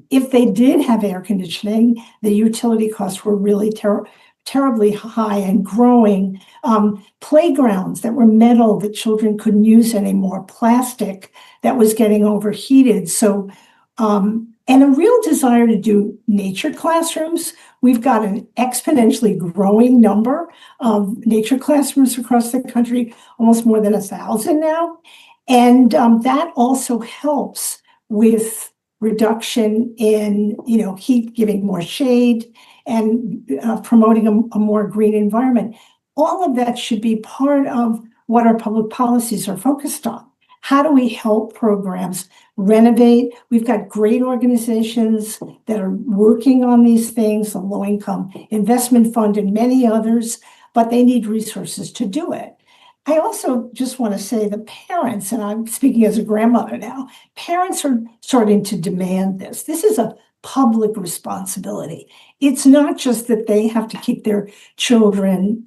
If they did have air conditioning, the utility costs were really terribly high and growing. Playgrounds that were metal that children couldn't use anymore, plastic that was getting overheated. So, and a real desire to do nature classrooms. We've got an exponentially growing number of nature classrooms across the country, almost more than 1,000 now. And that also helps with reduction in, heat, giving more shade, and promoting a more green environment. All of that should be part of what our public policies are focused on. How do we help programs renovate? We've got great organizations that are working on these things, the Low Income Investment Fund and many others, but they need resources to do it. I also just want to say the parents, and I'm speaking as a grandmother now, parents are starting to demand this. This is a public responsibility. It's not just that they have to keep their children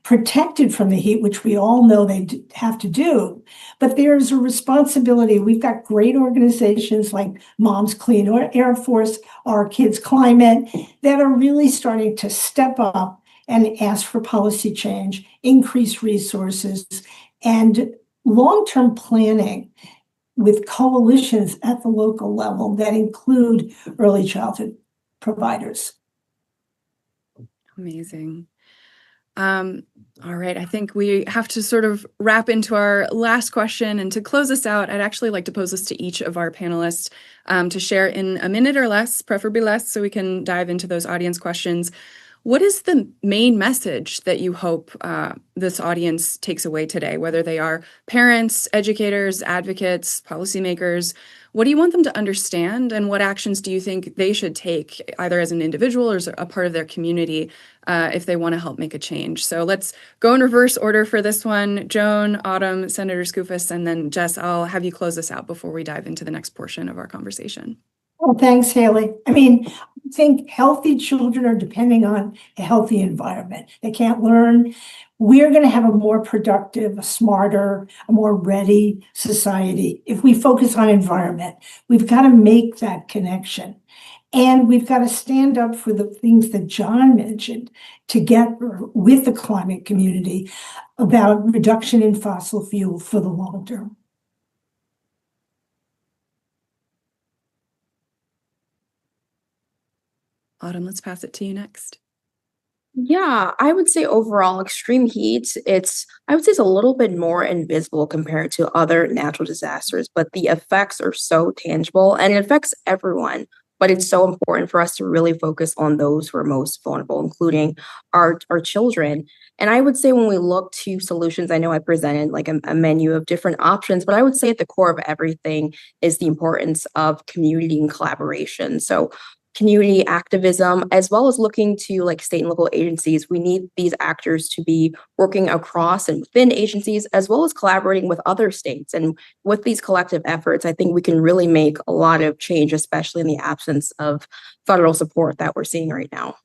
protected from the heat, which we all know they have to do, but there's a responsibility. We've got great organizations like Moms Clean Air Force, Our Kids Climate, that are really starting to step up and ask for policy change, increase resources, and long-term planning with coalitions at the local level that include early childhood providers. Amazing. All right, I think we have to sort of wrap into our last question. And to close this out, I'd actually like to pose this to each of our panelists to share in a minute or less, preferably less, so we can dive into those audience questions. What is the main message that you hope this audience takes away today, whether they are parents, educators, advocates, policymakers? What do you want them to understand, and what actions do you think they should take, either as an individual or as a part of their community, if they want to help make a change? So let's go in reverse order for this one. Joan, Autumn, Senator Skoufis, and then Jess, I'll have you close this out before we dive into the next portion of our conversation. Well, thanks, Haley. I mean, I think healthy children are depending on a healthy environment. They can't learn. We're going to have a more productive, a smarter, a more ready society if we focus on environment. We've got to make that connection. And we've got to stand up for the things that John mentioned together with the climate community about reduction in fossil fuel for the long term. Autumn, let's pass it to you next. Yeah, I would say overall extreme heat, I would say it's a little bit more invisible compared to other natural disasters, but the effects are so tangible and it affects everyone. But it's so important for us to really focus on those who are most vulnerable, including our children. And I would say when we look to solutions, I know I presented like a menu of different options, but I would say at the core of everything is the importance of community and collaboration. So community activism, as well as looking to like state and local agencies. We need these actors to be working across and within agencies, as well as collaborating with other states. And with these collective efforts, I think we can really make a lot of change, especially in the absence of federal support that we're seeing right now.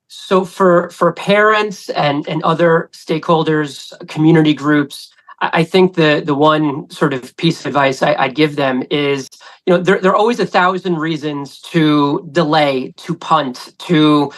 So for parents and other stakeholders, community groups, I think the one sort of piece of advice I'd give them is, there are always 1,000 reasons to delay, to punt, to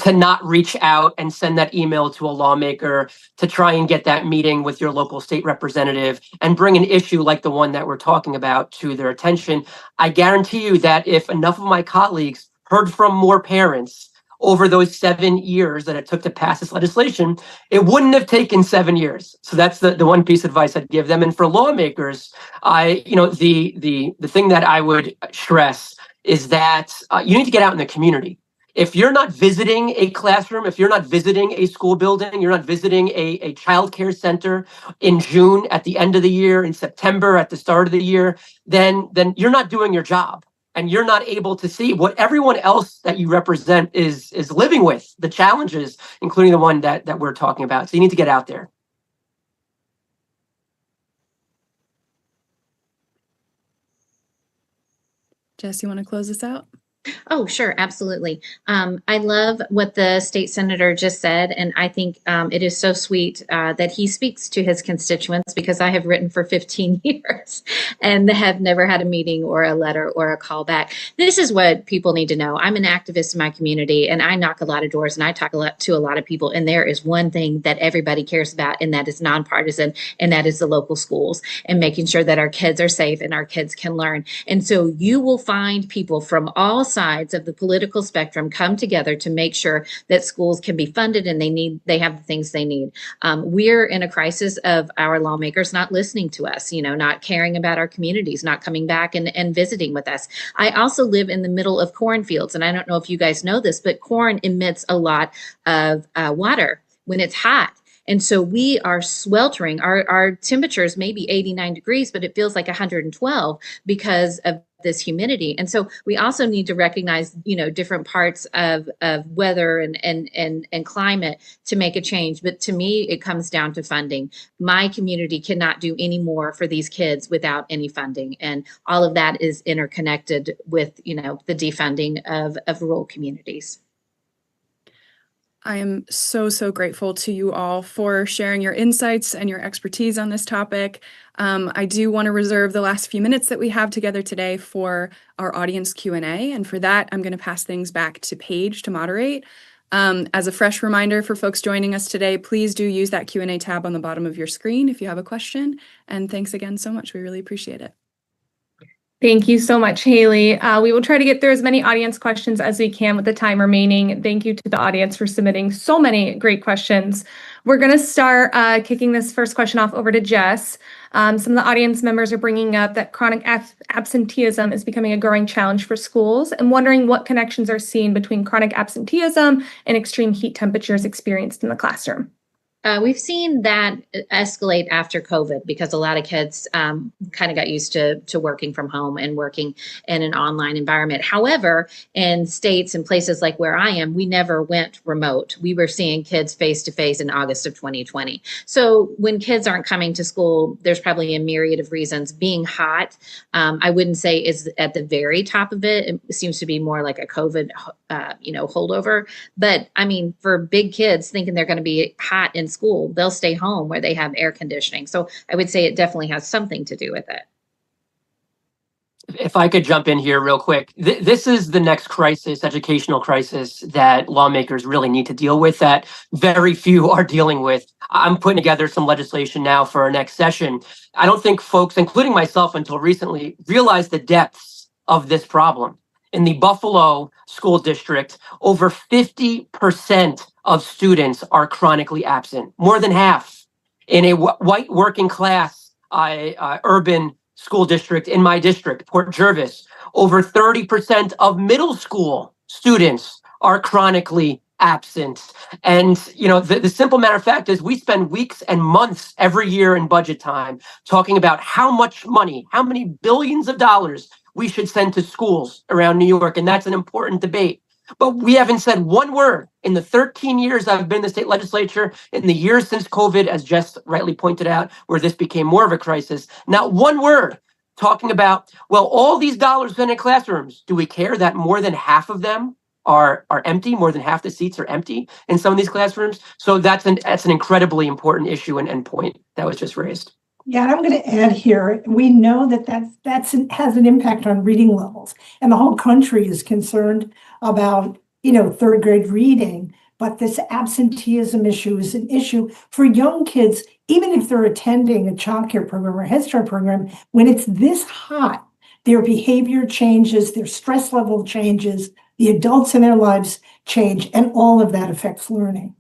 not reach out and send that email to a lawmaker, to try and get that meeting with your local state representative and bring an issue like the one that we're talking about to their attention. I guarantee you that if enough of my colleagues heard from more parents over those 7 years that it took to pass this legislation, it wouldn't have taken 7 years. So that's the one piece of advice I'd give them. And for lawmakers, the thing that I would stress is that you need to get out in the community. If you're not visiting a classroom, if you're not visiting a school building, you're not visiting a child care center in June, at the end of the year, in September, at the start of the year, then you're not doing your job. And you're not able to see what everyone else that you represent is living with, the challenges, including the one that we're talking about. So you need to get out there. Jess, you want to close this out? Oh, sure, absolutely. I love what the state senator just said, and I think it is so sweet that he speaks to his constituents, because I have written for 15 years and have never had a meeting or a letter or a call back. This is what people need to know. I'm an activist in my community, and I knock a lot of doors, and I talk to a lot of people, and there is one thing that everybody cares about, and that is nonpartisan, and that is the local schools and making sure that our kids are safe and our kids can learn. And so you will find people from all sides of the political spectrum come together to make sure that schools can be funded and they have the things they need. We're in a crisis of our lawmakers not listening to us, not caring about our communities, not coming back and visiting with us. I also live in the middle of cornfields, and I don't know if you guys know this, but corn emits a lot of water when it's hot. And so we are sweltering. Our temperatures may be 89 degrees, but it feels like 112 because of this humidity. And so we also need to recognize, different parts of weather and climate to make a change. But to me, it comes down to funding. My community cannot do any more for these kids without any funding. And all of that is interconnected with, the defunding of rural communities. I am so, so grateful to you all for sharing your insights and your expertise on this topic. I do want to reserve the last few minutes that we have together today for our audience Q&A. And for that, I'm going to pass things back to Paige to moderate. As a fresh reminder for folks joining us today, please do use that Q&A tab on the bottom of your screen if you have a question. And thanks again so much. We really appreciate it. Thank you so much, Haley. We will try to get through as many audience questions as we can with the time remaining. Thank you to the audience for submitting so many great questions. We're going to start kicking this first question off over to Jess. Some of the audience members are bringing up that chronic absenteeism is becoming a growing challenge for schools and wondering what connections are seen between chronic absenteeism and extreme heat temperatures experienced in the classroom. We've seen that escalate after COVID because a lot of kids kind of got used to working from home and working in an online environment. However, in states and places like where I am, we never went remote. We were seeing kids face to face in August of 2020. So when kids aren't coming to school, there's probably a myriad of reasons. Being hot, I wouldn't say is at the very top of it. It seems to be more like a COVID, holdover. But I mean, for big kids thinking they're going to be hot in school, they'll stay home where they have air conditioning. So I would say it definitely has something to do with it. If I could jump in here real quick, this is the next crisis, educational crisis, that lawmakers really need to deal with that very few are dealing with. I'm putting together some legislation now for our next session. I don't think folks, including myself until recently, realize the depths of this problem. In the Buffalo school district, over 50% of students are chronically absent, more than half. In a white working class urban school district in my district, Port Jervis, over 30% of middle school students are chronically absent. And, the simple matter of fact is we spend weeks and months every year in budget time talking about how much money, how many billions of dollars we should send to schools around New York. And that's an important debate. But we haven't said one word in the 13 years I've been in the state legislature, in the years since COVID, as Jess rightly pointed out, where this became more of a crisis, not one word talking about, well, all these dollars spent in classrooms, do we care that more than half of them are empty? More than half the seats are empty in some of these classrooms. So that's an incredibly important issue and point that was just raised. Yeah, and I'm going to add here, we know that has an impact on reading levels, and the whole country is concerned about, third grade reading, but this absenteeism issue is an issue for young kids, even if they're attending a childcare program or a Head Start program. When it's this hot, their behavior changes, their stress level changes, the adults in their lives change, and all of that affects learning.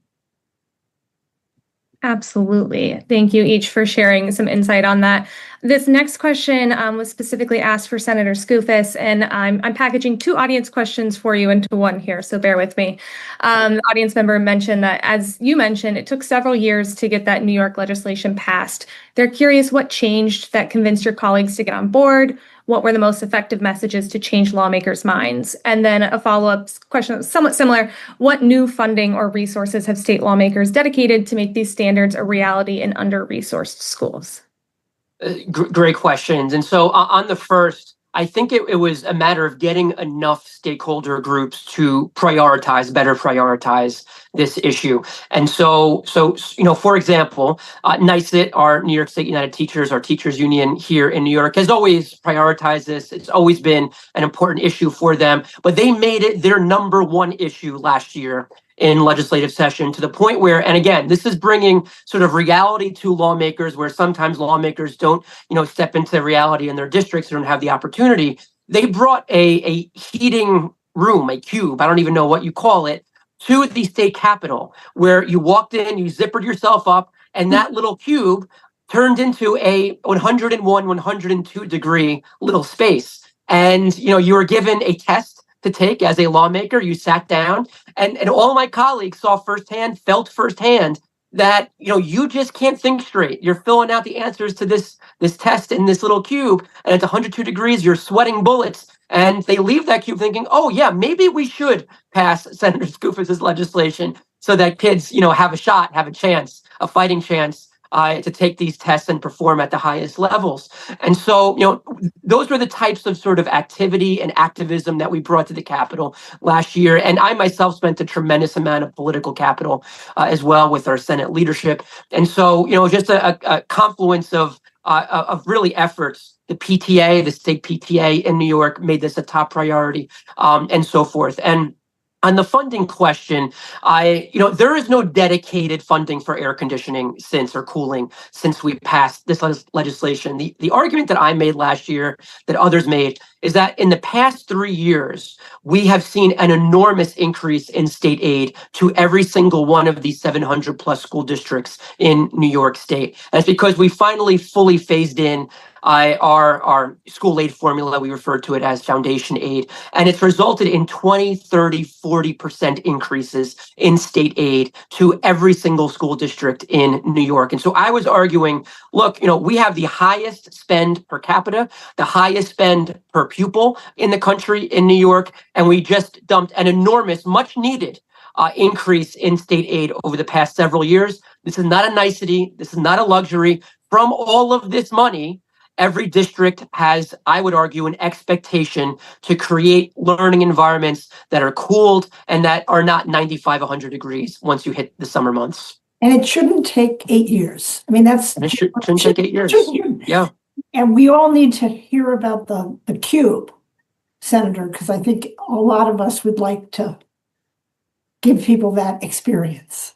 Absolutely. Thank you each for sharing some insight on that. This next question was specifically asked for Senator Skoufis, and I'm packaging two audience questions for you into one here, so bear with me. The audience member mentioned that, as you mentioned, it took several years to get that New York legislation passed. They're curious what changed that convinced your colleagues to get on board. What were the most effective messages to change lawmakers' minds? And then a follow-up question somewhat similar, what new funding or resources have state lawmakers dedicated to make these standards a reality in under-resourced schools? Great questions. And so on the first, I think it was a matter of getting enough stakeholder groups to better prioritize this issue. And so for example, NYSET, our New York State United Teachers, our teachers union here in New York, has always prioritized this. It's always been an important issue for them, but they made it their number one issue last year in legislative session, to the point where, and again, this is bringing sort of reality to lawmakers, where sometimes lawmakers don't, step into reality in their districts, they don't have the opportunity. They brought a heating room, a cube, I don't even know what you call it, to the state capitol, where you walked in, you zippered yourself up, and that little cube turned into a 101, 102 degree little space. And, you were given a test to take as a lawmaker. You sat down, and all my colleagues felt firsthand that, you just can't think straight. You're filling out the answers to this test in this little cube, and it's 102 degrees, you're sweating bullets. And they leave that cube thinking, oh yeah, maybe we should pass Senator Skoufis's legislation so that kids, have a shot, have a chance, a fighting chance to take these tests and perform at the highest levels. And so, those were the types of sort of activity and activism that we brought to the Capitol last year. And I myself spent a tremendous amount of political capital as well with our Senate leadership. And so, just a confluence of really efforts. The PTA, the state PTA in New York made this a top priority, and so forth. And on the funding question, there is no dedicated funding for air conditioning or cooling since we passed this legislation. The argument that I made last year, that others made, is that in the past 3 years, we have seen an enormous increase in state aid to every single one of these 700 plus school districts in New York State. And it's because we finally fully phased in our school aid formula. We refer to it as foundation aid. And it's resulted in 20, 30, 40% increases in state aid to every single school district in New York. And so I was arguing, look, we have the highest spend per capita, the highest spend per pupil in the country in New York. And we just dumped an enormous, much needed increase in state aid over the past several years. This is not a nicety. This is not a luxury. From all of this money, every district has, I would argue, an expectation to create learning environments that are cooled and that are not 95, 100 degrees once you hit the summer months. And it shouldn't take 8 years. I mean, it shouldn't take 8 years. Yeah. And we all need to hear about the cube, Senator, because I think a lot of us would like to give people that experience.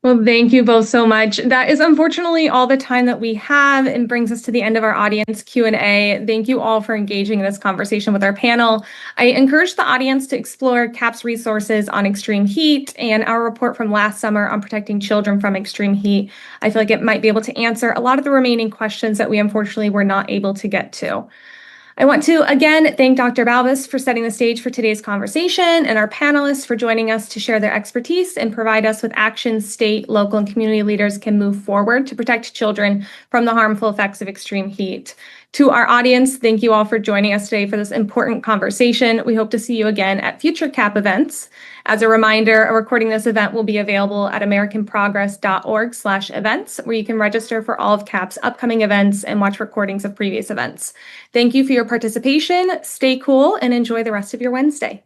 Well, thank you both so much. That is unfortunately all the time that we have and brings us to the end of our audience Q&A. Thank you all for engaging in this conversation with our panel. I encourage the audience to explore CAP's resources on extreme heat and our report from last summer on protecting children from extreme heat. I feel like it might be able to answer a lot of the remaining questions that we unfortunately were not able to get to. I want to again thank Dr. Balbus for setting the stage for today's conversation and our panelists for joining us to share their expertise and provide us with actions state, local, and community leaders can move forward to protect children from the harmful effects of extreme heat. To our audience, thank you all for joining us today for this important conversation. We hope to see you again at future CAP events. As a reminder, a recording of this event will be available at americanprogress.org/events, where you can register for all of CAP's upcoming events and watch recordings of previous events. Thank you for your participation. Stay cool and enjoy the rest of your Wednesday.